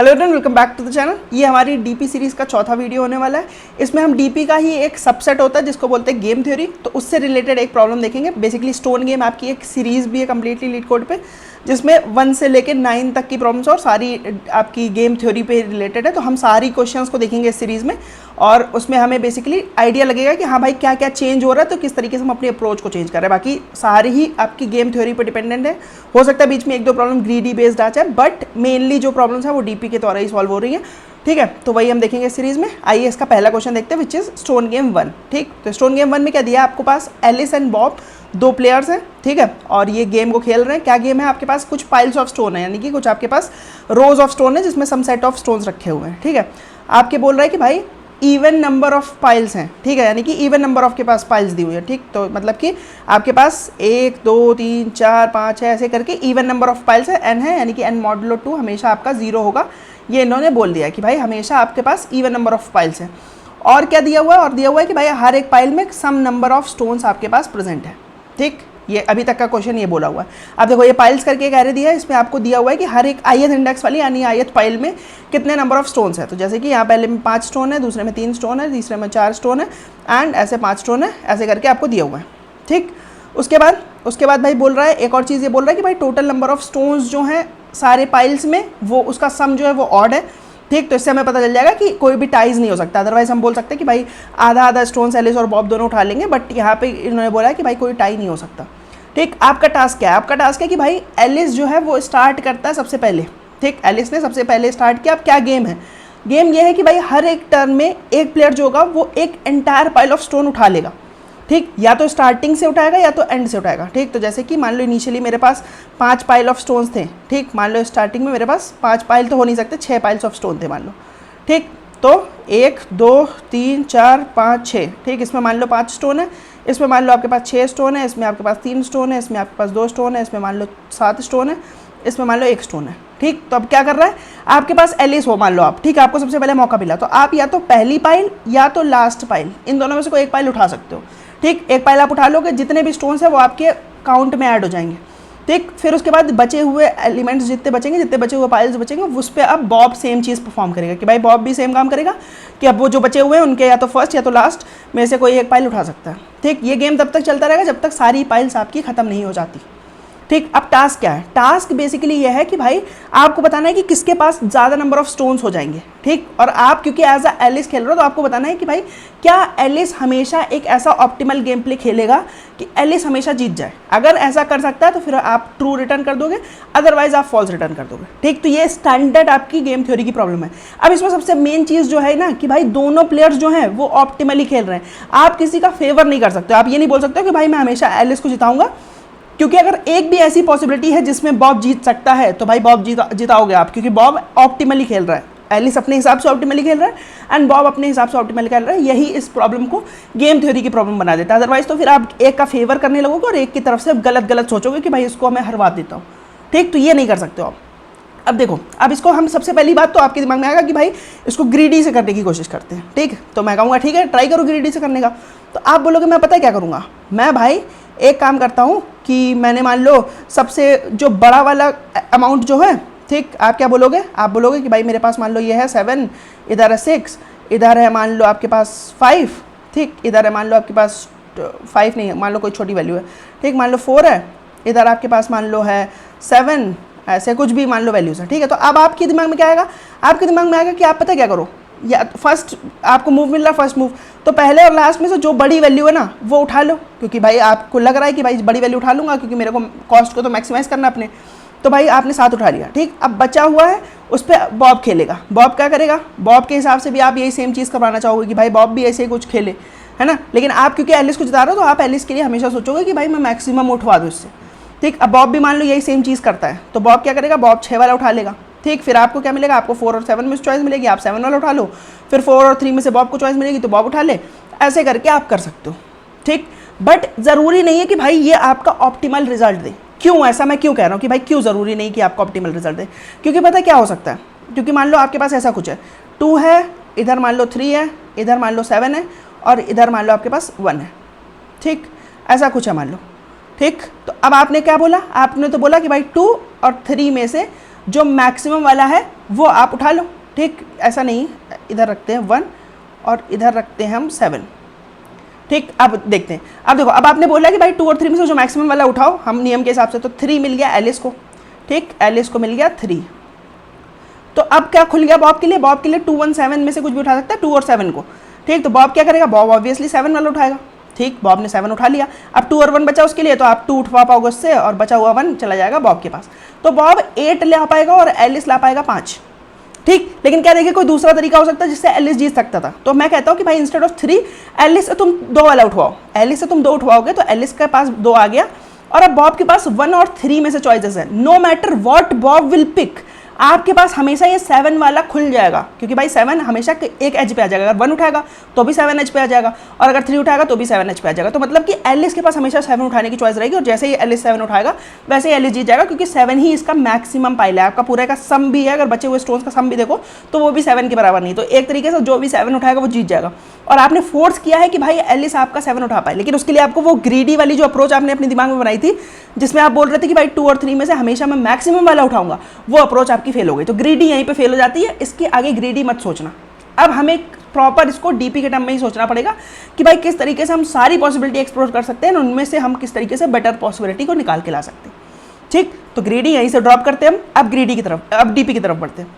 Hello everyone, welcome back to the channel. ये हमारी DP series का चौथा वीडियो होने वाला है। इसमें हम डीपी का ही एक सबसेट होता है जिसको बोलते हैं गेम थ्योरी, तो उससे रिलेटेड एक प्रॉब्लम देखेंगे। बेसिकली स्टोन गेम आपकी एक सीरीज़ भी है कम्प्लीटली लीड कोड पे, जिसमें 1 से लेकर 9 तक की प्रॉब्लम्स और सारी आपकी गेम थ्योरी पे रिलेटेड है। तो हम सारी क्वेश्चंस को देखेंगे इस सीरीज़ में और उसमें हमें बेसिकली आइडिया लगेगा कि हाँ भाई क्या क्या चेंज हो रहा है, तो किस तरीके से हम अपनी अप्रोच को चेंज कर रहे हैं। बाकी सारी ही आपकी गेम थ्योरी पर डिपेंडेंट है। हो सकता है बीच में 1-2 प्रॉब्लम ग्रीडी बेस्ड आ जाए, बट मेनली जो प्रॉब्लम्स है वो डीपी के द्वारा ही सॉल्व हो रही है। ठीक है, तो वही हम देखेंगे इस सीरीज में। आइए इसका पहला क्वेश्चन देखते हैं, विच इज स्टोन गेम 1। ठीक, तो स्टोन गेम 1 में क्या दिया है आपके पास, एलिस एंड बॉब 2 प्लेयर्स हैं। ठीक है, और ये गेम को खेल रहे हैं। क्या गेम है आपके पास, कुछ पाइल्स ऑफ स्टोन है, यानी कि कुछ आपके पास रोज ऑफ स्टोन है जिसमें सम सेट ऑफ स्टोन्स रखे हुए हैं। ठीक है, आपके बोल रहा है कि भाई इवन नंबर ऑफ पाइल्स हैं। ठीक है, यानी कि इवन नंबर ऑफ के पास पाइल्स दी हुई है। ठीक, तो मतलब कि आपके पास 1 2 3 4 5 है, ऐसे करके इवन नंबर ऑफ पाइल्स है, n है, यानी कि n मॉडुलो 2 हमेशा आपका 0 होगा। ये इन्होंने बोल दिया कि भाई हमेशा आपके पास इवन नंबर ऑफ पाइल्स हैं। और क्या दिया हुआ है, और दिया हुआ है कि भाई हर एक पाइल में सम नंबर ऑफ स्टोन्स आपके पास प्रेजेंट है। ठीक, ये अभी तक का क्वेश्चन ये बोला हुआ है। अब देखो ये पाइल्स करके एक एरे दिया है, इसमें आपको दिया हुआ है कि हर एक ith इंडेक्स वाली यानी ith पाइल में कितने नंबर ऑफ स्टोन्स है। तो जैसे कि यहाँ पहले में 5 स्टोन है, दूसरे में 3 स्टोन है, तीसरे में 4 स्टोन है एंड ऐसे 5 स्टोन है, ऐसे करके आपको दिया हुआ है। ठीक, उसके बाद भाई बोल रहा है एक और चीज़, ये बोल रहा है कि भाई टोटल नंबर ऑफ स्टोन्स जो हैं सारे पाइल्स में वो उसका सम जो है वो ऑड है। ठीक, तो इससे हमें पता चल जाएगा कि कोई भी टाइज नहीं हो सकता। अदरवाइज हम बोल सकते हैं कि भाई आधा आधा स्टोन्स एलिस और बॉब दोनों उठा लेंगे, बट यहाँ पे इन्होंने बोला है कि भाई कोई टाई नहीं हो सकता। ठीक, आपका टास्क क्या है, आपका टास्क है कि भाई एलिस जो है वो स्टार्ट करता है सबसे पहले। ठीक, एलिस ने सबसे पहले स्टार्ट किया। अब क्या गेम है, गेम ये है कि भाई हर एक टर्न में एक प्लेयर जो होगा वो एक एंटायर पाइल ऑफ स्टोन उठा लेगा। ठीक, या तो स्टार्टिंग से उठाएगा या तो एंड से उठाएगा। ठीक, तो जैसे कि मान लो इनिशियली मेरे पास 5 पाइल ऑफ स्टोन्स थे। ठीक, मान लो स्टार्टिंग में मेरे पास 5 पाइल तो हो नहीं सकते, 6 पाइल्स ऑफ स्टोन थे मान लो। ठीक, तो 1 2 3 4 5 6। ठीक, इसमें मान लो 5 स्टोन है, इसमें मान लो आपके पास 6 स्टोन है, इसमें आपके पास 3 स्टोन है, इसमें आपके पास 2 स्टोन है, इसमें मान लो 7 स्टोन है, इसमें मान लो 1 स्टोन है। ठीक, तो अब क्या कर रहा है, आपके पास एलिस हो मान लो आप। ठीक, आपको सबसे पहले मौका मिला, तो आप या तो पहली पाइल या तो लास्ट पाइल, इन दोनों में से कोई एक पाइल उठा सकते हो। ठीक, एक पाइल आप उठा लोगे, जितने भी स्टोन्स हैं वो आपके काउंट में ऐड हो जाएंगे। ठीक, फिर उसके बाद बचे हुए एलिमेंट्स जितने बचेंगे, जितने बचे हुए पाइल्स बचेंगे, उस पर अब बॉब सेम चीज़ परफॉर्म करेगा कि भाई बॉब भी सेम काम करेगा कि अब वो जो बचे हुए हैं उनके या तो फर्स्ट या तो लास्ट में से कोई एक पाइल उठा सकता है। ठीक, ये गेम तब तक चलता रहेगा जब तक सारी पाइल्स आपकी ख़त्म नहीं हो जाती। ठीक, अब टास्क क्या है, टास्क बेसिकली ये है कि भाई आपको बताना है कि किसके पास ज़्यादा नंबर ऑफ स्टोन्स हो जाएंगे। ठीक, और आप क्योंकि एज अ एलिस खेल रहे हो तो आपको बताना है कि भाई क्या एलिस हमेशा एक ऐसा ऑप्टिमल गेम प्ले खेलेगा कि एलिस हमेशा जीत जाए। अगर ऐसा कर सकता है तो फिर आप ट्रू रिटर्न कर दोगे, अदरवाइज आप फॉल्स रिटर्न कर दोगे। ठीक, तो ये स्टैंडर्ड आपकी गेम थ्योरी की प्रॉब्लम है। अब इसमें सबसे मेन चीज़ जो है ना कि भाई दोनों प्लेयर्स जो हैं वो ऑप्टिमली खेल रहे हैं। आप किसी का फेवर नहीं कर सकते। आप ये नहीं बोल सकते कि भाई मैं हमेशा एलिस को जिताऊंगा, क्योंकि अगर एक भी ऐसी पॉसिबिलिटी है जिसमें बॉब जीत सकता है तो भाई बॉब जिताओगे आप, क्योंकि बॉब ऑप्टिमली खेल रहा है, एलिस अपने हिसाब से ऑप्टिमली खेल रहा है एंड बॉब अपने हिसाब से ऑप्टिमली खेल रहा है। यही इस प्रॉब्लम को गेम थ्योरी की प्रॉब्लम बना देता है। अदरवाइज तो फिर आप एक का फेवर करने लगोगे और एक की तरफ से गलत सोचोगे कि भाई इसको मैं हरवा देता हूँ। ठीक, तो ये नहीं कर सकते हो आप। अब देखो, अब इसको हम सबसे पहली बात तो आपके दिमाग में आएगा कि भाई इसको ग्रीडी से करने की कोशिश करते हैं। ठीक, तो मैं कहूँगा ठीक है ट्राई करो ग्रीडी से करने का। तो आप बोलोगे मैं पता है क्या करूँगा, मैं भाई एक काम करता हूँ कि मैंने मान लो सबसे जो बड़ा वाला अमाउंट जो है, ठीक, आप क्या बोलोगे, आप बोलोगे कि भाई मेरे पास मान लो ये है 7, इधर है 6, इधर है मान लो आपके पास 5, ठीक, इधर है मान लो आपके पास 5 नहीं है, मान लो कोई छोटी वैल्यू है। ठीक, मान लो 4 है, इधर आपके पास मान लो है 7, ऐसे कुछ भी मान लो वैल्यूज़ है। ठीक है, तो अब आपके दिमाग में क्या आएगा, आपके दिमाग में आएगा कि आप पता क्या करो, या फर्स्ट आपको मूव मिल रहा है, फर्स्ट मूव तो पहले और लास्ट में से जो बड़ी वैल्यू है ना वो उठा लो, क्योंकि भाई आपको लग रहा है कि भाई बड़ी वैल्यू उठा लूँगा क्योंकि मेरे को कॉस्ट को तो मैक्सिमाइज करना अपने। तो भाई आपने 7 उठा लिया। ठीक, अब बचा हुआ है उस पर बॉब खेलेगा। बॉब क्या करेगा, बॉब के हिसाब से भी आप यही सेम चीज़ करवाना चाहोगे कि भाई बॉब भी ऐसे ही कुछ खेले, है ना। लेकिन आप क्योंकि एलिस को जिता रहे हो तो आप एलिस के लिए हमेशा सोचोगे कि भाई मैं मैक्सिमम उठवा दूँ इससे। ठीक, अब बॉब भी मान लो यही सेम चीज़ करता है, तो बॉब क्या करेगा, बॉब 6 वाला उठा लेगा। ठीक, फिर आपको क्या मिलेगा, आपको 4 और 7 में चॉइस मिलेगी, आप 7 वाला उठा लो, फिर 4 और 3 में से बॉब को चॉइस मिलेगी तो बॉब उठा ले, ऐसे करके आप कर सकते हो। ठीक, बट ज़रूरी नहीं है कि भाई ये आपका ऑप्टिमल रिजल्ट दे। क्यों, ऐसा मैं क्यों कह रहा हूँ कि भाई क्यों ज़रूरी नहीं कि आपको ऑप्टिमल रिजल्ट दे, क्योंकि पता है क्या हो सकता है, क्योंकि मान लो आपके पास ऐसा कुछ है, 2 है, इधर मान लो 3 है, इधर मान लो 7 है और इधर मान लो आपके पास 1 है। ठीक, ऐसा कुछ है मान लो। ठीक, तो अब आपने क्या बोला, आपने तो बोला कि भाई 2 और 3 में से जो मैक्सिमम वाला है वो आप उठा लो, ठीक। ऐसा नहीं, इधर रखते हैं 1 और इधर रखते हैं हम 7, ठीक। अब देखते हैं, अब देखो, अब आपने बोला कि भाई 2 और 3 में से जो मैक्सिमम वाला उठाओ हम नियम के हिसाब से, तो 3 मिल गया एलिस को, ठीक। एलिस को मिल गया 3। तो अब क्या खुल गया बॉब के लिए? बॉब के लिए 2 1 7 में से कुछ भी उठा सकता है, 2 और 7 को, ठीक। तो बॉब क्या करेगा? बॉब ऑब्वियसली 7 वाला उठाएगा, ठीक। बॉब ने 7 उठा लिया। अब 2 और 1 बचा उसके लिए, तो आप 2 उठवा पाओगे उससे और बचा हुआ 1 चला जाएगा बॉब के पास। तो बॉब 8 ला पाएगा और एलिस ला पाएगा 5, ठीक। लेकिन क्या देखिए, कोई दूसरा तरीका हो सकता है जिससे एलिस जीत सकता था। तो मैं कहता हूँ कि भाई इंस्टेड ऑफ 3 एलिस से तुम 2 वाला उठवाओ। एलिस से तुम 2 उठवाओगे तो एलिस के पास 2 आ गया, और अब बॉब के पास 1 और 3 में से चॉइसेस है। No matter what Bob will pick, आपके पास हमेशा ये 7 वाला खुल जाएगा, क्योंकि भाई 7 हमेशा एक एज पे आ जाएगा। अगर 1 उठाएगा तो भी 7 एज पे आ जाएगा, और अगर 3 उठाएगा तो भी 7 एज पे आ जाएगा। तो मतलब कि एलिस के पास हमेशा 7 उठाने की चॉइस रहेगी, और जैसे ही एलिस 7 उठाएगा वैसे ही एलिस जीत जाएगा, क्योंकि 7 ही इसका मैक्सिमम पाइल है। आपका पूरे का सम भी है, अगर बचे हुए स्टोन्स का सम भी देखो तो वो भी 7 के बराबर नहीं। तो एक तरीके से जो भी 7 उठाएगा वो जीत जाएगा। और आपने फोर्स किया है कि भाई एलिस आपका 7 उठा पाए, लेकिन उसके लिए आपको वो ग्रीडी वाली जो अप्रोच आपने अपने दिमाग में बनाई थी, जिसमें आप बोल रहे थे कि भाई 2 और 3 में से हमेशा मैं मैक्सिमम वाला उठाऊंगा, वो अप्रोच आपकी फेल हो गई। तो ग्रीडी यहीं पे फेल हो जाती है, इसके आगे ग्रीडी मत सोचना। अब हमें प्रॉपर इसको डीपी के टर्म में ही सोचना पड़ेगा कि भाई किस तरीके से हम सारी पॉसिबिलिटी एक्सप्लोर कर सकते हैं, उनमें से हम किस तरीके से बेटर पॉसिबिलिटी को निकाल के ला सकते हैं, ठीक। तो ग्रीडी यहीं से ड्रॉप करते हैं हम, अब ग्रीडी की तरफ, अब डीपी की तरफ बढ़ते हैं,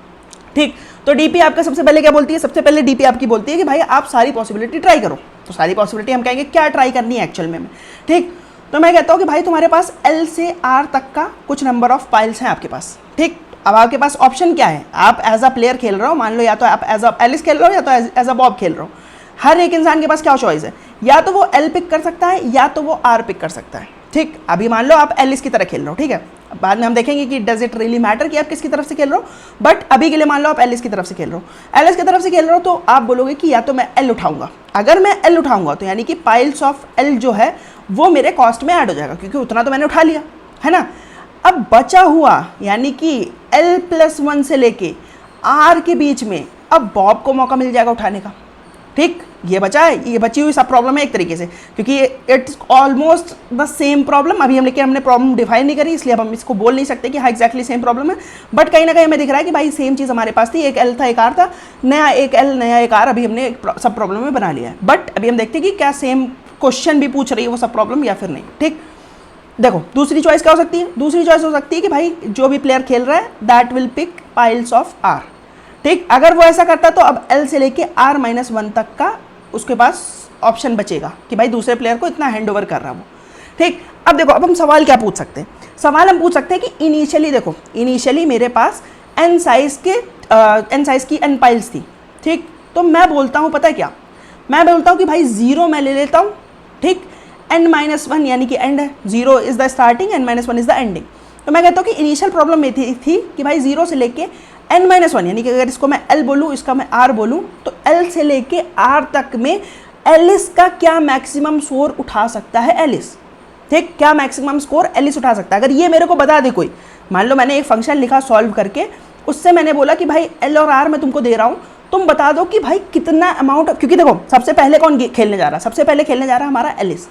ठीक। तो डीपी आपका सबसे पहले क्या बोलती है? सबसे पहले डीपी आपकी बोलती है कि भाई आप सारी पॉसिबिलिटी ट्राई करो। तो सारी पॉसिबिलिटी हम कहेंगे क्या ट्राई करनी है एक्चुअल में, ठीक। तो मैं कहता हूँ कि भाई तुम्हारे पास L से R तक का कुछ नंबर ऑफ पाइल्स हैं आपके पास, ठीक। अब आपके पास ऑप्शन क्या है? आप एज अ प्लेयर खेल रहे हो, मान लो या तो आप एज अ एलिस खेल रहे हो या तो एज अ बॉब खेल रहे हो। हर एक इंसान के पास क्या चॉइस है? या तो वो L पिक कर सकता है या तो वो R पिक कर सकता है, ठीक। अभी मान लो आप एलिस की तरह खेल रहे हो, ठीक है। बाद में हम देखेंगे कि डज इट रियली मैटर कि आप किसकी तरफ से खेल रहे हो, बट अभी के लिए मान लो आप एलिस की तरफ से खेल रहे हो। एलिस की तरफ से खेल रहे हो तो आप बोलोगे कि या तो मैं L उठाऊंगा। अगर मैं L उठाऊंगा तो यानी कि पाइल्स ऑफ L जो है वो मेरे कॉस्ट में ऐड हो जाएगा, क्योंकि उतना तो मैंने उठा लिया है ना। अब बचा हुआ यानी कि L+1 से लेके R के बीच में अब बॉब को मौका मिल जाएगा उठाने का, ठीक। ये बचा है, ये बची हुई सब प्रॉब्लम है एक तरीके से, क्योंकि it's almost the same problem. अभी हमने प्रॉब्लम डिफाइन नहीं करी, इसलिए अब हम इसको बोल नहीं सकते कि हाँ एग्जैक्टली सेम प्रॉब्लम है, बट कहीं ना कहीं हमें दिख रहा है कि भाई सेम चीज़ हमारे पास थी। एक L था, एक R था, नया एक L नया एक R अभी हमने सब प्रॉब्लम में बना लिया है। बट अभी हम देखते हैं कि क्या सेम क्वेश्चन भी पूछ रही है वो सब प्रॉब्लम या फिर नहीं, ठीक। देखो दूसरी चॉइस क्या हो सकती है? दूसरी चॉइस हो सकती है कि भाई जो भी प्लेयर खेल रहा है that will pick piles of R, ठीक। अगर वो ऐसा करता है तो अब L से लेके R-1 तक का उसके पास ऑप्शन बचेगा कि भाई दूसरे प्लेयर को इतना हैंड ओवर कर रहा है वो, ठीक। अब देखो, अब हम सवाल क्या पूछ सकते हैं? सवाल हम पूछ सकते हैं कि इनिशियली देखो, इनिशियली मेरे पास n साइज की n पाइल्स थी, ठीक। तो मैं बोलता हूँ, पता है क्या, मैं बोलता हूँ कि भाई 0 मैं ले लेता हूँ, ठीक। n-1 यानी कि एंड है, 0 is the starting, n-1 is the ending. तो मैं कहता हूँ कि इनिशियल प्रॉब्लम में थी कि भाई 0 से लेके n-1 यानी कि अगर इसको मैं L बोलूँ, इसका मैं R बोलूँ, तो L से लेके R तक में एलिस का क्या मैक्सिमम स्कोर उठा सकता है एलिस, ठीक। क्या मैक्सिमम स्कोर एलिस उठा सकता है? अगर ये मेरे को बता दे कोई, मान लो मैंने एक फंक्शन लिखा सॉल्व करके, उससे मैंने बोला कि भाई L और R मैं तुमको दे रहा हूँ, तुम बता दो कि भाई कितना अमाउंट, क्योंकि देखो सबसे पहले कौन खेलने जा रहा है? सबसे पहले खेलने जा रहा है हमारा एलिस।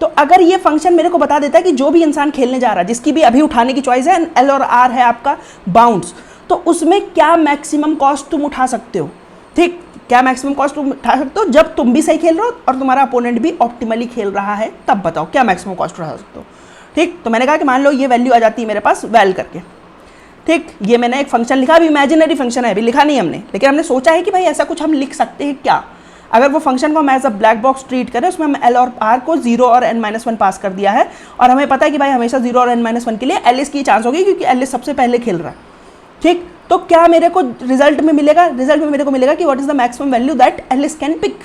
तो अगर ये फंक्शन मेरे को बता देता है कि जो भी इंसान खेलने जा रहा है, जिसकी भी अभी उठाने की चॉइस है, L और R है आपका बाउंड्स, तो उसमें क्या मैक्सिमम कॉस्ट तुम उठा सकते हो, ठीक। क्या मैक्सिमम कॉस्ट तुम उठा सकते हो जब तुम भी सही खेल रहे हो और तुम्हारा अपोनेंट भी ऑप्टिमली खेल रहा है, तब बताओ क्या मैक्सिमम कॉस्ट उठा सकते हो, ठीक। तो मैंने कहा कि मान लो ये वैल्यू आ जाती है मेरे पास वैल करके, ठीक। ये मैंने एक फंक्शन लिखा, अभी इमेजिनरी फंक्शन है, अभी लिखा नहीं हमने, लेकिन हमने सोचा है कि भाई ऐसा कुछ हम लिख सकते हैं क्या, अगर वो फंक्शन को हम as a black box treat करें, उसमें हम L और R को 0 और n-1 पास कर दिया है, और हमें पता है कि भाई हमेशा 0 और n-1 के लिए एलिस की चांस होगी, क्योंकि एलिस सबसे पहले खेल रहा है, ठीक। तो क्या मेरे को रिजल्ट में मिलेगा? रिजल्ट में मेरे को मिलेगा कि what is the maximum value that Alice can pick.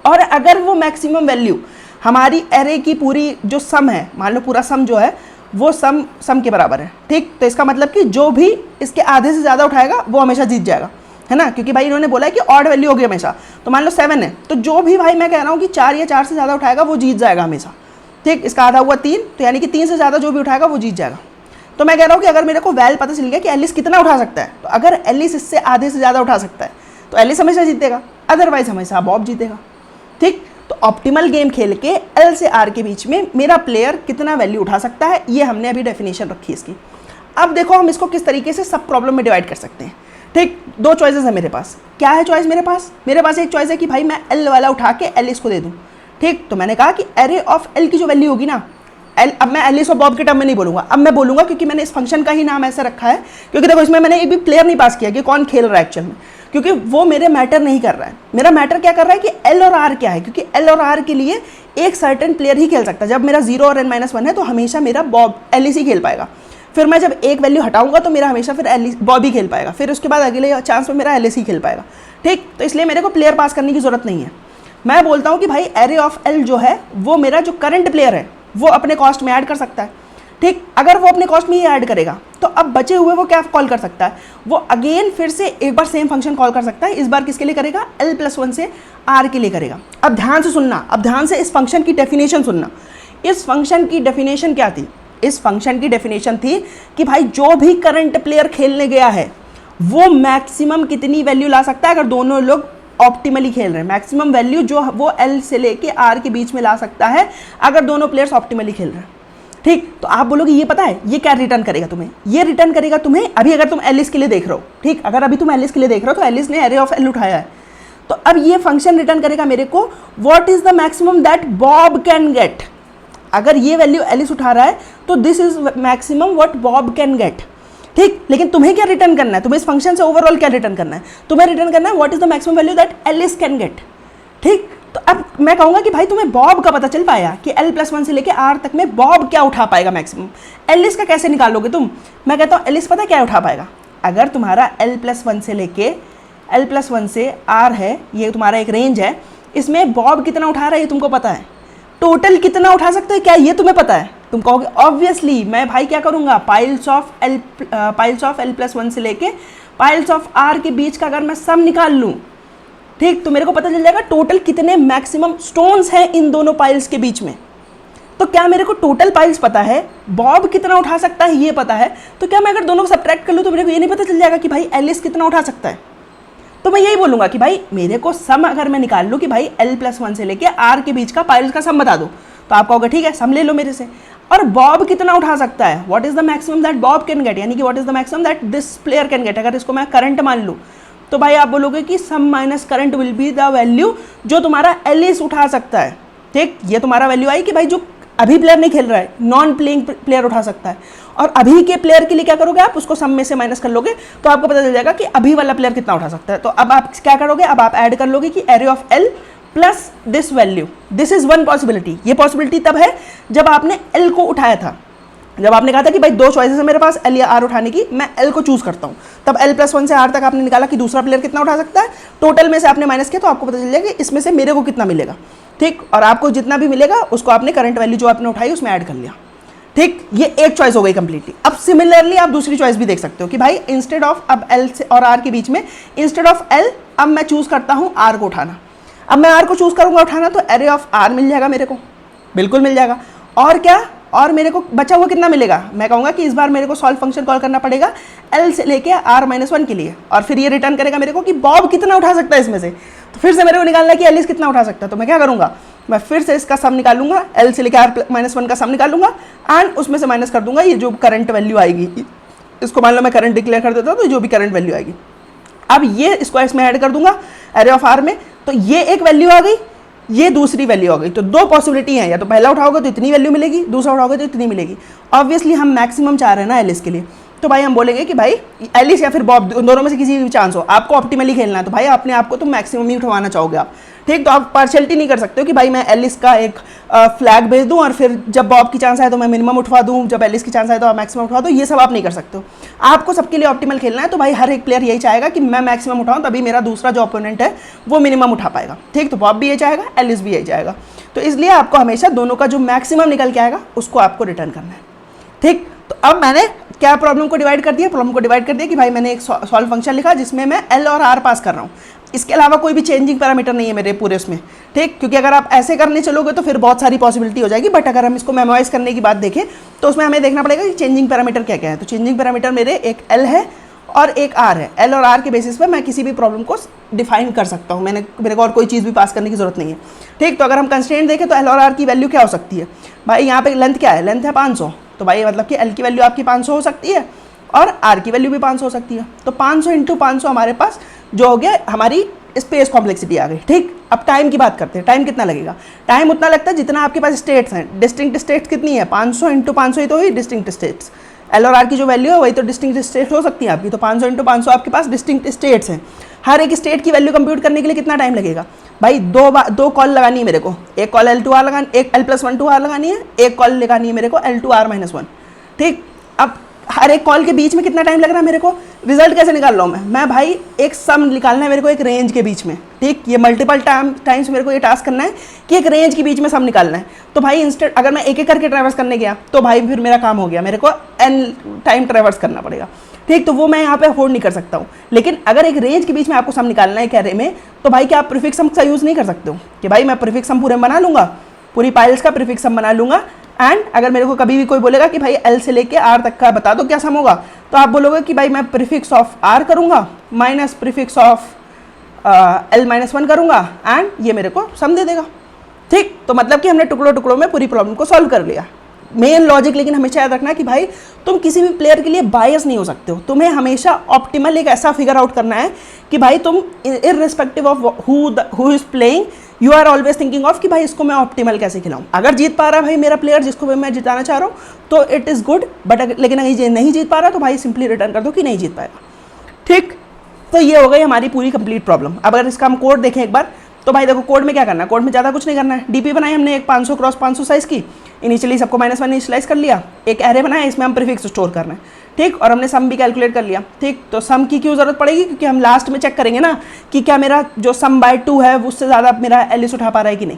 और अगर वो मैक्सिमम वैल्यू हमारी एरे की पूरी जो सम है, मान लो पूरा सम जो है वो सम के बराबर है, ठीक। तो इसका मतलब कि जो भी इसके आधे से ज़्यादा उठाएगा वो हमेशा जीत जाएगा, है ना, क्योंकि भाई इन्होंने बोला है कि ऑड वैल्यू होगी हमेशा। तो मान लो 7 है, तो जो भी भाई मैं कह रहा हूँ कि 4 या 4 से ज़्यादा उठाएगा वो जीत जाएगा हमेशा, ठीक। इसका आधा हुआ 3, तो यानी कि 3 से ज़्यादा जो भी उठाएगा वो जीत जाएगा। तो मैं कह रहा हूँ कि अगर मेरे को वैल पता चल गया कि एलिस कितना उठा सकता है, तो अगर एलिस इससे आधे से ज़्यादा उठा सकता है तो एलिस हमेशा जीतेगा, अदरवाइज हमेशा बॉब जीतेगा, ठीक। तो ऑप्टिमल गेम खेल के L से R के बीच में मेरा प्लेयर कितना वैल्यू उठा सकता है, ये हमने अभी डेफिनेशन रखी इसकी। अब देखो हम इसको किस तरीके से सब प्रॉब्लम में डिवाइड कर सकते हैं। ठीक, दो चॉइसेस है मेरे पास। क्या है चॉइस मेरे पास एक चॉइस है कि भाई मैं एल वाला उठा के एल इसको दे दूँ। ठीक, तो मैंने कहा कि एरे ऑफ एल की जो वैल्यू होगी ना, एल, अब मैं एलिस और बॉब के टर्म में नहीं बोलूंगा, अब मैं बोलूंगा क्योंकि मैंने इस फंक्शन का ही नाम ऐसा रखा है, क्योंकि देखो इसमें मैंने एक भी प्लेयर नहीं पास किया कि कौन खेल रहा है एक्चुअल में, क्योंकि वो मेरे मैटर नहीं कर रहा है। मेरा मैटर क्या कर रहा है कि एल और आर क्या है, क्योंकि एल और आर के लिए एक सर्टेन प्लेयर ही खेल सकता है। जब मेरा 0 और n-1 है तो हमेशा मेरा बॉब एलिस ही खेल पाएगा। फिर मैं जब एक वैल्यू हटाऊंगा तो मेरा हमेशा फिर एलिस बॉब ही खेल पाएगा, फिर उसके बाद अगले चांस में मेरा एलिस ही खेल पाएगा। ठीक, तो इसलिए मेरे को प्लेयर पास करने की जरूरत नहीं है। मैं बोलता हूँ कि भाई एरे ऑफ एल जो है वो मेरा जो करंट प्लेयर है वो अपने कॉस्ट में ऐड कर सकता है। ठीक, अगर वो अपने कॉस्ट में ही ऐड करेगा तो अब बचे हुए वो क्या कॉल कर सकता है, वो अगेन फिर से एक बार सेम फंक्शन कॉल कर सकता है। इस बार किसके लिए करेगा, l+1 से r के लिए करेगा। अब ध्यान से सुनना, अब ध्यान से इस फंक्शन की डेफिनेशन सुनना। इस फंक्शन की डेफिनेशन क्या थी, इस फंक्शन की डेफिनेशन थी कि भाई जो भी करंट प्लेयर खेलने गया है वो मैक्सिमम कितनी वैल्यू ला सकता है अगर दोनों लोग ऑप्टिमली खेल रहे हैं। मैक्सिमम वैल्यू जो वो एल से लेके आर के बीच में ला सकता है अगर दोनों प्लेयर्स ऑप्टिमली खेल रहे हैं। ठीक, तो आप बोलोगे ये पता है ये क्या रिटर्न करेगा तुम्हें, ये रिटर्न करेगा तुम्हें अभी अगर तुम एलिस के लिए देख रहे हो। ठीक, अगर अभी तुम एलिस के लिए देख रहे हो तो एलिस ने एरे ऑफ एल उठाया है, तो अब ये फंक्शन रिटर्न करेगा मेरे को what is the maximum that Bob can get. अगर ये वैल्यू एलिस उठा रहा है तो this is maximum what Bob can get. ठीक, लेकिन तुम्हें क्या रिटर्न करना है, तुम्हें इस फंक्शन से ओवरऑल क्या रिटर्न करना है, तुम्हें रिटर्न करना है what is the maximum value that Alice can get. ठीक, तो अब मैं कहूँगा कि भाई तुम्हें बॉब का पता चल पाया कि l+1 से लेके r तक में बॉब क्या उठा पाएगा मैक्सिमम। एलिस का कैसे निकालोगे तुम, मैं कहता हूँ एलिस पता क्या उठा पाएगा, अगर तुम्हारा l+1 से लेके l+1 से r है, ये तुम्हारा एक रेंज है, इसमें बॉब कितना उठा रहा है ये तुमको पता है, टोटल कितना उठा सकते हो क्या ये तुम्हें पता है। तुम कहोगे ऑब्वियसली मैं भाई क्या करूँगा, पाइल्स ऑफ l+1 से लेके पाइल्स ऑफ r के बीच का अगर मैं सम निकाल लूँ, ठीक, तो मेरे को पता चल जाएगा टोटल कितने मैक्सिमम स्टोन्स हैं इन दोनों पाइल्स के बीच में। तो क्या मेरे को टोटल पाइल्स पता है, बॉब कितना उठा सकता है ये पता है, तो क्या मैं अगर दोनों को सब्ट्रैक्ट कर लूँ तो मेरे को ये नहीं पता चल जाएगा कि भाई एलिस कितना उठा सकता है। तो मैं यही बोलूँगा कि भाई मेरे को सम अगर मैं निकाल लूँ कि भाई l+1 से लेके r के बीच का पाइल्स का सम बता दो, तो आप कहोगे ठीक है सम ले लो मेरे से। और बॉब कितना उठा सकता है, what is the maximum that Bob can get, यानी कि what is the maximum that this player can get, अगर इसको मैं करंट मान लूँ तो भाई आप बोलोगे कि sum minus current will be the value जो तुम्हारा एलिस उठा सकता है। ठीक, ये तुम्हारा वैल्यू आई कि भाई जो अभी प्लेयर नहीं खेल रहा है नॉन प्लेइंग प्लेयर उठा सकता है, और अभी के प्लेयर के लिए क्या करोगे आप, उसको सम में से माइनस कर लोगे तो आपको पता चल जाएगा कि अभी वाला प्लेयर कितना उठा सकता है। तो अब आप क्या करोगे, अब आप ऐड कर लोगे कि array of L plus this value, this is one possibility. ये पॉसिबिलिटी तब है जब आपने एल को उठाया था, जब आपने कहा था कि भाई दो चॉइसेस है मेरे पास एल या आर उठाने की, मैं एल को चूज करता हूँ, तब l+1 से r तक आपने निकाला कि दूसरा प्लेयर कितना उठा सकता है, टोटल में से आपने माइनस किया तो आपको पता चल जाएगा कि इसमें से मेरे को कितना मिलेगा। ठीक, और आपको जितना भी मिलेगा उसको आपने करंट वैल्यू जो आपने उठाई उसमें ऐड कर लिया। ठीक, ये एक चॉइस हो गई कंप्लीटली। अब सिमिलरली आप दूसरी चॉइस भी देख सकते हो कि भाई इंस्टेड ऑफ अब एल से और आर के बीच में इंस्टेड ऑफ एल अब मैं चूज करता हूँ आर को उठाना। अब मैं आर को चूज करूंगा उठाना तो एरे ऑफ आर मिल जाएगा मेरे को, बिल्कुल मिल जाएगा। और क्या, और मेरे को बचा हुआ कितना मिलेगा, मैं कहूँगा कि इस बार मेरे को सॉल्व फंक्शन कॉल करना पड़ेगा एल से लेके r-1 के लिए, और फिर ये रिटर्न करेगा मेरे को कि बॉब कितना उठा सकता है इसमें से। तो फिर से मेरे को निकालना है कि एलिस कितना उठा सकता है, तो मैं क्या करूँगा, मैं फिर से इसका सम निकालूंगा, एल से लेके r-1 का सम निकालूंगा एंड उसमें से माइनस कर दूंगा ये जो करंट वैल्यू आएगी। इसको मान लो मैं करंट डिक्लेयर कर देता हूँ तो जो भी करंट वैल्यू आएगी, अब ये इसको इसमें ऐड कर दूंगा एरे ऑफ आर में, तो ये एक वैल्यू आ गई, ये दूसरी वैल्यू आ गई। तो दो पॉसिबिलिटी है, या तो पहला उठाओगे तो इतनी वैल्यू मिलेगी, दूसरा उठाओगे तो इतनी मिलेगी। ऑब्वियसली हम मैक्सिमम चाह रहे हैं ना एलिस के लिए, तो भाई हम बोलेंगे कि भाई एलिस या फिर बॉब दोनों में से किसी भी चांस हो, आपको ऑप्टिमली खेलना है तो भाई अपने आप को तो मैक्सिमम ही उठवाना चाहोगे आप। ठीक, तो आप पार्शियलिटी नहीं कर सकते हो कि भाई मैं एलिस का एक फ्लैग भेज दूं और फिर जब बॉब की चांस आए तो मैं मिनिमम उठवा दूं, जब एलिस की चांस आए तो आप मैक्सिमम उठवा दो, ये सब आप नहीं कर सकते हो। आपको सबके लिए ऑप्टिमल खेलना है, तो भाई हर एक प्लेयर यही चाहेगा कि मैं मैक्सिमम उठाऊं तभी मेरा दूसरा जो ओपोनेंट है वो मिनिमम उठा पाएगा। ठीक, तो बॉब भी यही चाहेगा, एलिस भी यही चाहेगा, तो इसलिए आपको हमेशा दोनों का जो मैक्सिमम निकल के आएगा उसको आपको रिटर्न करना है। ठीक, तो अब मैंने क्या प्रॉब्लम को डिवाइड कर दिया, प्रॉब्लम को डिवाइड कर दिया कि भाई मैंने एक सॉल्व फंक्शन लिखा जिसमें मैं एल और आर पास कर रहा हूँ, इसके अलावा कोई भी चेंजिंग पैरामीटर नहीं है मेरे पूरे उसमें। ठीक, क्योंकि अगर आप ऐसे करने चलोगे तो फिर बहुत सारी पॉसिबिलिटी हो जाएगी, बट अगर हम इसको मेमोराइज करने की बात देखें तो उसमें हमें देखना पड़ेगा कि चेंजिंग पैरामीटर क्या क्या है। तो चेंजिंग पैरामीटर मेरे एक एल है और एक आर है, एल और आर के बेसिस पर मैं किसी भी प्रॉब्लम को डिफाइन कर सकता हूँ, मेरे को और कोई चीज़ भी पास करने की जरूरत नहीं है। ठीक, तो अगर हम कंस्ट्रेंट देखें तो एल और आर की वैल्यू क्या हो सकती है, भाई यहाँ पे लेंथ क्या है, लेंथ है 500, तो भाई मतलब कि एल की वैल्यू आपकी 500 हो सकती है और आर की वैल्यू भी 500 हो सकती है। तो 500 इंटू 500 हमारे पास जो हो गया हमारी स्पेस कॉम्प्लेक्सिटी आ गई। ठीक, अब टाइम की बात करते हैं। टाइम कितना लगेगा? टाइम उतना लगता है जितना आपके पास स्टेट्स हैं। डिस्टिंक्ट स्टेट्स कितनी है? 500 इंटू 500 ही तो हुई डिस्टिंक्ट स्टेट्स। एल और आर की जो वैल्यू है वही तो डिस्टिंक्ट स्टेट हो सकती है आपकी। तो 500 इंटू 500 आपके पास डिस्टिंक्ट स्टेट्स हैं। हर एक स्टेट की वैल्यू कंप्यूट करने के लिए कितना टाइम लगेगा भाई? दो कॉल लगानी है मेरे को। एक कॉल L2R लगानी, एक L+1 लगानी है, एक कॉल लगानी है मेरे को L2R-1। ठीक, अब हर एक कॉल के बीच में कितना टाइम लग रहा है मेरे को? रिजल्ट कैसे निकाल रहा हूँ मैं भाई एक सम निकालना है मेरे को एक रेंज के बीच में। ठीक, ये मल्टीपल टाइम्स मेरे को ये टास्क करना है कि एक रेंज के बीच में सम निकालना है। तो भाई इंस्टेंट अगर मैं एक एक करके ट्रैवर्स करने गया तो भाई फिर मेरा काम हो गया, मेरे को n टाइम ट्रैवर्स करना पड़ेगा। ठीक, तो वो मैं यहाँ पे अफोर्ड नहीं कर सकता हूँ। लेकिन अगर एक रेंज के बीच में आपको सम निकालना है एक एरे में, तो भाई क्या आप प्रीफिक्स सम का यूज़ नहीं कर सकते हो कि भाई मैं प्रीफिक्स सम पूरे बना लूँगा, पूरी पाइल्स का प्रीफिक्स सम बना लूँगा। एंड अगर मेरे को कभी भी कोई बोलेगा कि भाई L से लेके R तक का बता दो क्या सम होगा, तो आप बोलोगे कि भाई मैं प्रीफिक्स ऑफ R करूँगा माइनस प्रीफिक्स ऑफ L-1 करूँगा एंड ये मेरे को सम दे देगा। ठीक, तो मतलब कि हमने टुकड़ों टुकड़ों में पूरी प्रॉब्लम को सॉल्व कर लिया। मेन लॉजिक लेकिन हमेशा याद रखना कि भाई तुम किसी भी प्लेयर के लिए बायस नहीं हो सकते हो। तुम्हें हमेशा ऑप्टिमल एक ऐसा फिगर आउट करना है कि भाई तुम irrespective of who is playing you are always thinking of कि भाई इसको मैं ऑप्टिमल कैसे खिलाऊं। अगर जीत पा रहा है भाई मेरा प्लेयर जिसको भी मैं जिताना चाह रहा हूँ तो इट इज़ गुड, बट लेकिन अगर नहीं जीत पा रहा तो भाई सिंपली रिटर्न कर दो कि नहीं जीत पाएगा। ठीक, तो ये हो गई हमारी पूरी कंप्लीट प्रॉब्लम। अब अगर इसका हम कोड देखें एक बार, तो भाई देखो कोड में क्या करना है, कोड में ज़्यादा कुछ नहीं करना है। डीपी बनाई हमने एक 500 क्रॉस 500 साइज़ की, इनिशियली सबको -1 इनिशियलाइज कर लिया। एक एरे बनाया, इसमें हम प्रीफिक्स स्टोर करना है। ठीक, और हमने सम भी कैलकुलेट कर लिया। ठीक, तो सम की क्यों ज़रूरत पड़ेगी? क्योंकि हम लास्ट में चेक करेंगे ना कि क्या मेरा जो सम बाय 2 है उससे ज़्यादा मेरा एलिस उठा पा रहा है कि नहीं।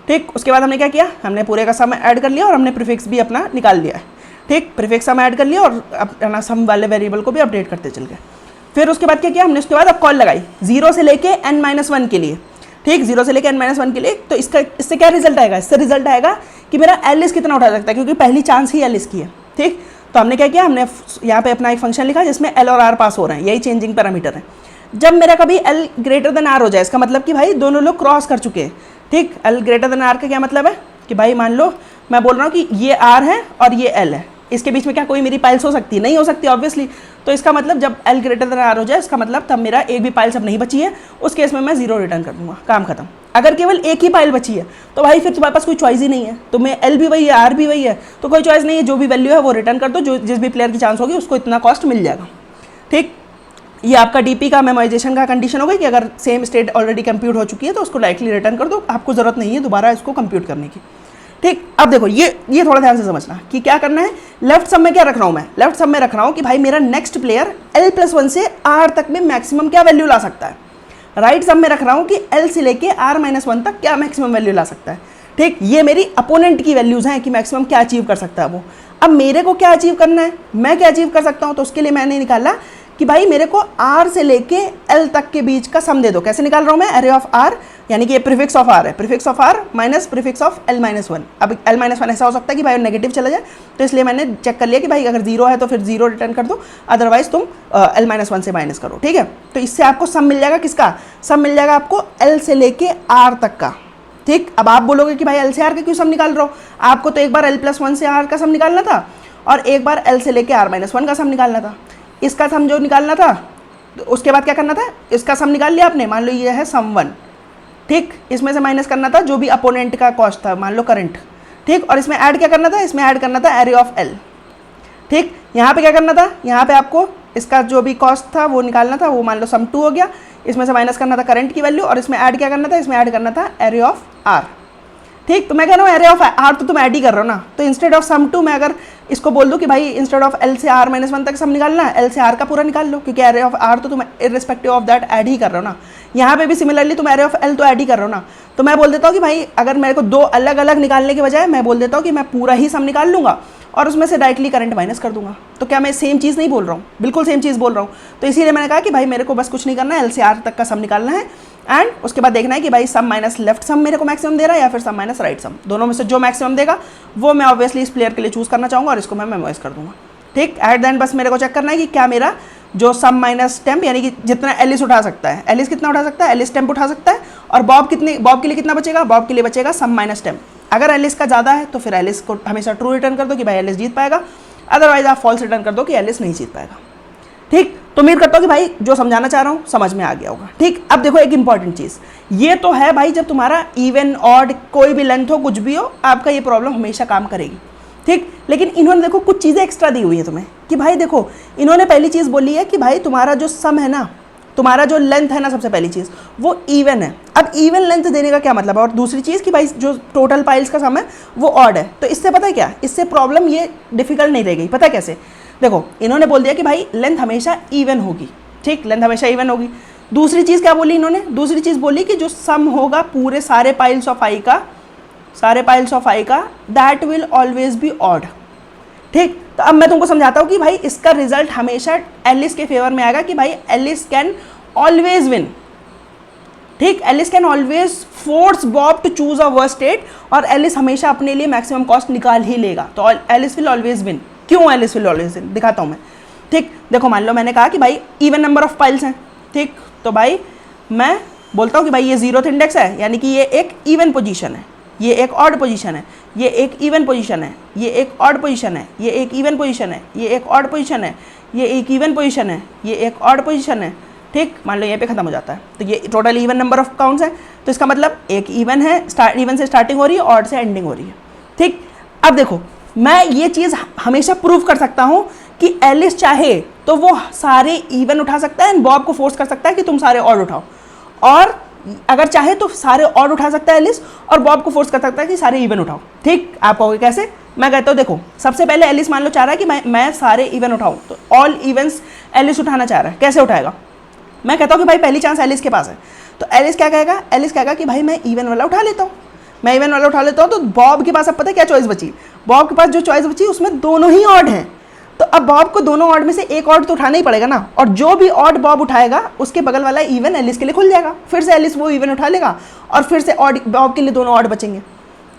ठीक, उसके बाद हमने क्या किया, हमने पूरे का सम ऐड कर लिया और हमने प्रीफिक्स भी अपना निकाल लिया है। ठीक, प्रीफिक्स सम ऐड कर लिया और अपना सम वाले वेरिएबल को भी अपडेट करते चल गए। फिर उसके बाद क्या किया हमने, उसके बाद अब कॉल लगाई 0 से लेके n-1 के लिए। ठीक, 0 से लेकर n-1 के लिए। तो इससे क्या रिजल्ट आएगा? इससे रिजल्ट आएगा कि मेरा एलिस कितना उठा सकता है, क्योंकि पहली चांस ही एलिस की है। ठीक, तो हमने क्या किया, हमने यहाँ पे अपना एक फंक्शन लिखा जिसमें L और R पास हो रहे हैं, यही चेंजिंग पैरामीटर है। जब मेरा कभी L ग्रेटर देन R हो जाए, इसका मतलब कि भाई दोनों लोग क्रॉस कर चुके हैं। ठीक, L ग्रेटर देन R का क्या मतलब है कि भाई मान लो मैं बोल रहा हूँ कि ये R है और ये L है, इसके बीच में क्या कोई मेरी पाइल्स हो सकती है? नहीं हो सकती ऑब्वियसली। तो इसका मतलब जब L ग्रेटर देन R हो जाए, इसका मतलब तब मेरा एक भी पाइल्स अब नहीं बची है, उस केस में मैं 0 रिटर्न कर दूंगा, काम खत्म। अगर केवल एक ही पाइल बची है तो भाई फिर तुम्हारे पास कोई चॉइस ही नहीं है, तुम्हें L भी वही है R भी वही है, तो कोई चॉइस नहीं है, जो भी वैल्यू है वो रिटर्न कर दो, जो जिस भी प्लेयर की चांस होगी उसको इतना कॉस्ट मिल जाएगा। ठीक, ये आपका डीपी का मेमोराइजेशन का कंडीशन हो गई कि अगर सेम स्टेट ऑलरेडी कंप्यूट हो चुकी है तो उसको डायरेक्टली रिटर्न कर दो, आपको जरूरत नहीं है दोबारा इसको कंप्यूट करने की। ठीक, अब देखो ये थोड़ा ध्यान से समझना कि क्या करना है। लेफ्ट सब में क्या रख रहा हूँ मैं? लेफ्ट सब में रख रहा हूँ कि भाई मेरा नेक्स्ट प्लेयर L+1 से R तक में मैक्सिमम क्या वैल्यू ला सकता है। राइट सब में रख रहा हूँ कि L से लेके R-1 तक क्या मैक्सिमम वैल्यू ला सकता है। ठीक, ये मेरी अपोनेंट की वैल्यूज हैं कि मैक्सिमम क्या अचीव कर सकता है वो। अब मेरे को क्या अचीव करना है, मैं क्या अचीव कर सकता हूँ, तो उसके लिए मैंने निकाला कि भाई मेरे को R से लेके L तक के बीच का सम दे दो। कैसे निकाल रहा हूँ मैं? एरे ऑफ R, यानी कि ये प्रीफिक्स ऑफ R है, prefix of R minus prefix of L-1। अब L-1 ऐसा हो सकता है कि भाई नेगेटिव चला जाए, तो इसलिए मैंने चेक कर लिया कि भाई अगर 0 है तो फिर 0 रिटर्न कर दो, अदरवाइज तुम L-1 से माइनस करो। ठीक है, तो इससे आपको सम मिल जाएगा, किसका सम मिल जाएगा आपको? L से लेके R तक का। ठीक, अब आप बोलोगे कि भाई L से R का क्यों सम निकाल रहे हो? आपको तो एक बार L+1 से R का सम निकालना था और एक बार L से लेके R-1 का सम निकालना था। इसका सम जो निकालना था तो उसके बाद क्या करना था, इसका सम निकाल लिया आपने, मान लो ये है सम 1। ठीक, इसमें से माइनस करना था जो भी अपोनेंट का कॉस्ट था, मान लो करंट। ठीक, और इसमें ऐड क्या करना था, इसमें ऐड करना था एरे ऑफ L। ठीक, यहाँ पे क्या करना था, यहाँ पे आपको इसका जो भी कॉस्ट था वो निकालना था, वो मान लो सम 2 हो गया, इसमें से माइनस करना था करंट की वैल्यू और इसमें ऐड क्या करना था, इसमें ऐड करना था एरे ऑफ R। ठीक, तो मैं कह रहा हूँ एरे ऑफ R तो तुम ऐड ही कर रहे हो ना, तो इंस्टेड ऑफ सम 2 मैं अगर इसको बोल दूँ कि भाई इंस्टेड ऑफ L से R-1 तक सम निकालना है, L से R का पूरा निकाल लो, क्योंकि एरे ऑफ R तो तुम इररिस्पेक्टिव ऑफ दैट ऐड ही कर रहे हो ना। यहाँ पे भी सिमिलरली तुम एरे ऑफ L तो ऐड ही कर रहे हो ना। तो मैं बोल देता हूँ कि भाई अगर मेरे को 2 अलग अलग निकालने के बजाय मैं बोल देता हूँ कि मैं पूरा ही सम निकाल लूँगा और उसमें से डायरेक्टली करंट माइनस कर दूंगा। तो क्या मैं सेम चीज़ नहीं बोल रहा हूँ? बिल्कुल सेम चीज़ बोल रहा हूँ। तो इसीलिए मैंने कहा कि भाई मेरे को बस कुछ नहीं करना है, L से R तक का सम निकालना है एंड उसके बाद देखना है कि भाई सम माइनस लेफ्ट सम मेरे को मैक्सिमम दे रहा है या फिर सम माइनस राइट सम, दोनों में से जो मैक्सिमम देगा वो मैं ऑब्वियसली इस प्लेयर के लिए चूज़ करना चाहूँगा और इसको मैं मेमोराइज कर दूंगा। ठीक, एट द एंड बस मेरे को चेक करना है कि क्या मेरा जो सम माइनस टेम्प यानी कि जितना एलिस उठा सकता है, एलिस कितना उठा सकता है, एलिस टेम्प उठा सकता है, और बॉब के लिए कितना बचेगा, बॉब के लिए बचेगा सम माइनस टेम्प। अगर एलिस का ज़्यादा है तो फिर एलिस को हमेशा ट्रू रिटर्न कर दो कि भाई एलिस जीत पाएगा, अदरवाइज आप फॉल्स रिटर्न कर दो कि एलिस नहीं जीत पाएगा। ठीक, तो उम्मीद करता हूँ कि भाई जो समझाना चाह रहा हूँ समझ में आ गया होगा। ठीक, अब देखो एक इंपॉर्टेंट चीज़, ये तो है भाई जब तुम्हारा इवन ऑड कोई भी लेंथ हो कुछ भी हो, आपका ये प्रॉब्लम हमेशा काम करेगी। ठीक, लेकिन इन्होंने देखो कुछ चीज़ें एक्स्ट्रा दी हुई है तुम्हें कि भाई देखो, इन्होंने पहली चीज़ बोली है कि भाई तुम्हारा जो सम है ना, तुम्हारा जो लेंथ है ना, सबसे पहली चीज़ वो इवन है। अब इवन लेंथ देने का क्या मतलब है, और दूसरी चीज़ कि भाई जो टोटल पाइल्स का सम है वो ऑड है। तो इससे पता है क्या, इससे प्रॉब्लम ये डिफिकल्ट नहीं रह गई। पता है कैसे, देखो इन्होंने बोल दिया कि भाई लेंथ हमेशा इवन होगी। ठीक, लेंथ हमेशा इवन होगी। दूसरी चीज़ क्या बोली इन्होंने, दूसरी चीज़ बोली कि जो सम होगा पूरे सारे पाइल्स ऑफ आई का that will always be odd. ठीक, तो अब मैं तुमको समझाता हूँ कि भाई इसका रिजल्ट हमेशा एलिस के फेवर में आएगा कि भाई एलिस कैन ऑलवेज विन। ठीक, Alice can always force Bob to choose a worst state, और एलिस हमेशा अपने लिए मैक्सिमम कॉस्ट निकाल ही लेगा। तो एलिस विल ऑलवेज विन। क्यों एलिस विल ऑलवेज विन, दिखाता हूँ मैं। ठीक, देखो मान लो मैंने कहा कि भाई इवन नंबर ऑफ पाइल्स हैं। ठीक, तो भाई मैं बोलता हूँ कि भाई ये 0th इंडेक्स है, यानी कि ये एक इवन पोजीशन है, ये एक ऑड पोजीशन है, ये एक इवन पोजीशन है, ये एक ऑड पोजीशन है, ये एक इवन पोजीशन है, ये एक ऑड पोजीशन है, ये एक इवन पोजीशन है, ये एक ऑड पोजीशन है। ठीक, मान लो यहाँ पे खत्म हो जाता है, तो ये total even number of counts है। तो इसका मतलब एक इवन है, इवन से स्टार्टिंग हो रही है, ऑड से एंडिंग हो रही है। ठीक, अब देखो मैं ये चीज़ हमेशा प्रूव कर सकता हूँ कि एलिस चाहे तो वो सारे इवन उठा सकता है एंड बॉब को फोर्स कर सकता है कि तुम सारे ऑड उठाओ, और अगर चाहे तो सारे ऑड उठा सकता है एलिस, और बॉब को फोर्स कर सकता है कि सारे इवन उठाओ। ठीक, आप कहोगे कैसे, मैं कहता हूँ देखो सबसे पहले एलिस मान लो चाह रहा है कि मैं सारे इवन उठाऊँ, तो ऑल इवेंट्स एलिस उठाना चाह रहा है, कैसे उठाएगा। मैं कहता हूँ कि भाई पहली चांस एलिस के पास है, तो एलिस क्या कहेगा, एलिस कहेगा कि भाई मैं इवन वाला उठा लेता हूँ, मैं इवन वाला उठा लेता हूँ। तो बॉब के पास अब पता है क्या चॉइस बची, बॉब के पास जो चॉइस बची उसमें दोनों ही ऑड हैं। तो अब बॉब को दोनों ऑड में से एक ऑड तो उठाना ही पड़ेगा ना, और जो भी ऑड बॉब उठाएगा उसके बगल वाला इवन एलिस के लिए खुल जाएगा, फिर से एलिस वो इवन उठा लेगा और फिर से ऑड बॉब के लिए दोनों ऑड बचेंगे।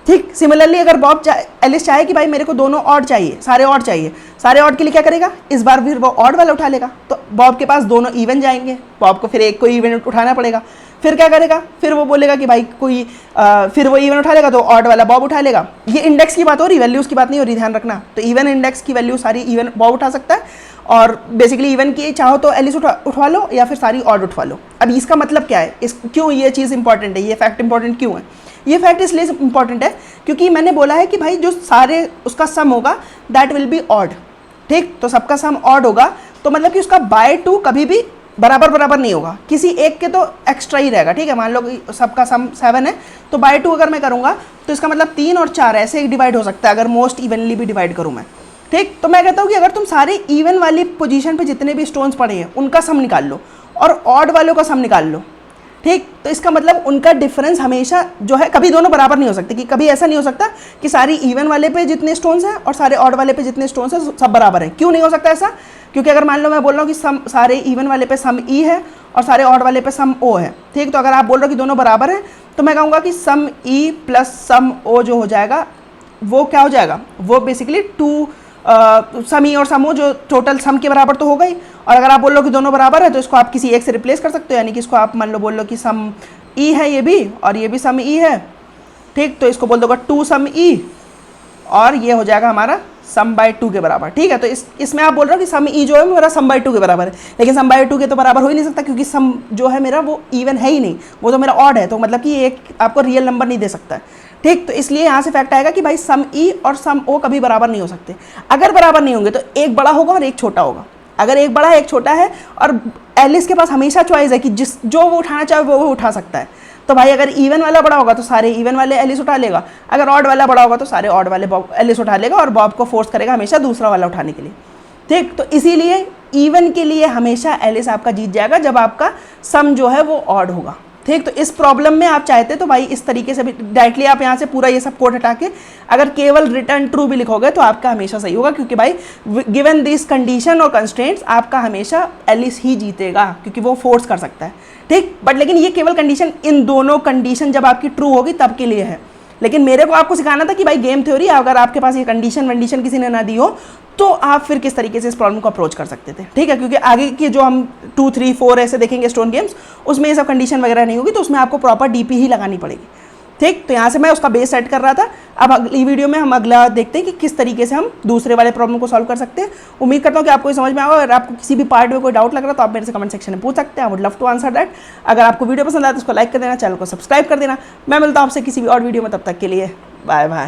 ठीक, सिमिलरली अगर एलिस चाहे कि भाई मेरे को दोनों ऑड चाहिए, सारे ऑड चाहिए, सारे ऑड के लिए क्या करेगा, इस बार फिर वो ऑड वाला उठा लेगा, तो बॉब के पास दोनों इवन जाएंगे, बॉब को फिर एक कोई इवन उठाना पड़ेगा। फिर क्या करेगा, फिर वो बोलेगा कि भाई कोई फिर वो इवन उठा लेगा, तो ऑड वाला बॉब उठा लेगा। ये इंडेक्स की बात हो रही, वैल्यूज़ की बात नहीं हो रही, ध्यान रखना। तो इवन इंडेक्स की वैल्यू सारी इवन बॉब उठा सकता है, और बेसिकली इवन की चाहो तो एलिस उठवा लो या फिर सारी ऑड उठवा लो। अब इसका मतलब क्या है, क्यों ये चीज़ इंपॉर्टेंट है, ये फैक्ट इंपॉर्टेंट क्यों है, ये फैक्ट इसलिए इंपॉर्टेंट है क्योंकि मैंने बोला है कि भाई जो सारे उसका सम होगा दैट विल बी ऑड। ठीक, तो सबका सम ऑड होगा, तो मतलब कि उसका बाय 2 कभी भी बराबर नहीं होगा, किसी एक के तो एक्स्ट्रा ही रहेगा। ठीक है, मान लो कि सबका सम 7 है, तो बाय 2 अगर मैं करूँगा तो इसका मतलब 3 और 4 ऐसे ही डिवाइड हो सकता है, अगर मोस्ट इवनली भी डिवाइड करूँ मैं। ठीक, तो मैं कहता हूँ कि अगर तुम सारे इवन वाली पोजीशन पे जितने भी स्टोन्स पड़े हैं उनका सम निकाल लो और ऑड वालों का सम निकाल लो। ठीक, तो इसका मतलब उनका डिफरेंस हमेशा जो है, कभी दोनों बराबर नहीं हो सकते, कि कभी ऐसा नहीं हो सकता कि सारी इवन वाले पे जितने स्टोन्स हैं और सारे ऑड वाले पे जितने स्टोन्स हैं सब बराबर हैं। क्यों नहीं हो सकता ऐसा, क्योंकि अगर मान लो मैं बोल रहा हूँ कि सारे इवन वाले पे सम ई है और सारे ऑड वाले पे सम ओ है। ठीक, तो अगर आप बोल रहे हो कि दोनों बराबर हैं, तो मैं कहूँगा कि सम ई प्लस सम ओ जो हो जाएगा वो क्या हो जाएगा, वो बेसिकली 2 सम ई और सम ओ जो टोटल सम के बराबर तो हो गई। और अगर आप बोल लो कि दोनों बराबर है तो इसको आप किसी एक से रिप्लेस कर सकते हो, यानी कि इसको आप मान लो बोल लो कि सम ई है ये भी और ये भी सम ई है। ठीक, तो इसको बोल दोगा 2 सम ई और ये हो जाएगा हमारा सम बाय 2 के बराबर। ठीक है, तो इसमें आप बोल रहे हो कि सम ई जो है मेरा सम बाय 2 के बराबर है, लेकिन सम बाय 2 के तो बराबर हो ही नहीं सकता क्योंकि सम जो है मेरा वो इवन है ही नहीं, वो तो मेरा ऑड है, तो मतलब कि एक आपको रियल नंबर नहीं दे सकता है। ठीक, तो इसलिए यहाँ से फैक्ट आएगा कि भाई सम ई और सम ओ कभी बराबर नहीं हो सकते। अगर बराबर नहीं होंगे तो एक बड़ा होगा और एक छोटा होगा। अगर एक बड़ा है एक छोटा है और एलिस के पास हमेशा चॉइस है कि जो वो उठाना चाहे वो उठा सकता है, तो भाई अगर इवन वाला बड़ा होगा तो सारे इवन वाले एलिस उठा लेगा, अगर ऑड वाला बड़ा होगा तो सारे ऑड वाले एलिस उठा लेगा और बॉब को फोर्स करेगा हमेशा दूसरा वाला उठाने के लिए। ठीक, तो इसीलिए इवन के लिए हमेशा एलिस आपका जीत जाएगा जब आपका सम जो है वो ऑड होगा। ठीक, तो इस प्रॉब्लम में आप चाहते तो भाई इस तरीके से भी डायरेक्टली आप यहाँ से पूरा ये सब कोड हटा के अगर केवल रिटर्न ट्रू भी लिखोगे तो आपका हमेशा सही होगा, क्योंकि भाई गिवन दिस कंडीशन और कंस्ट्रेंट्स आपका हमेशा एलिस ही जीतेगा क्योंकि वो फोर्स कर सकता है। ठीक, बट लेकिन ये केवल कंडीशन, इन दोनों कंडीशन जब आपकी ट्रू होगी तब के लिए है, लेकिन मेरे को आपको सिखाना था कि भाई गेम थ्योरी अगर आपके पास ये कंडीशन किसी ने ना दी हो तो आप फिर किस तरीके से इस प्रॉब्लम को अप्रोच कर सकते थे। ठीक है, क्योंकि आगे की जो हम 2, 3, 4 ऐसे देखेंगे स्टोन गेम्स, उसमें ये सब कंडीशन वगैरह नहीं होगी, तो उसमें आपको प्रॉपर डीपी ही लगानी पड़ेगी। ठीक। तो यहाँ से मैं उसका बेस सेट कर रहा था। अब अगली वीडियो में हम अगला देखते हैं कि किस तरीके से हम दूसरे वाले प्रॉब्लम को सॉल्व कर सकते हैं। उम्मीद करता हूँ कि आपको समझ में आएगा। अगर आपको किसी भी पार्ट में कोई डाउट लग रहा है तो आप मेरे से कमेंट सेक्शन में पूछ सकते हैं। I would love to answer that. अगर आपको वीडियो पसंद आए तो उसको लाइक कर देना, चैनल को सब्सक्राइब कर देना। मैं मिलता हूँ आपसे किसी भी और वीडियो में, तब तक के लिए बाय बाय।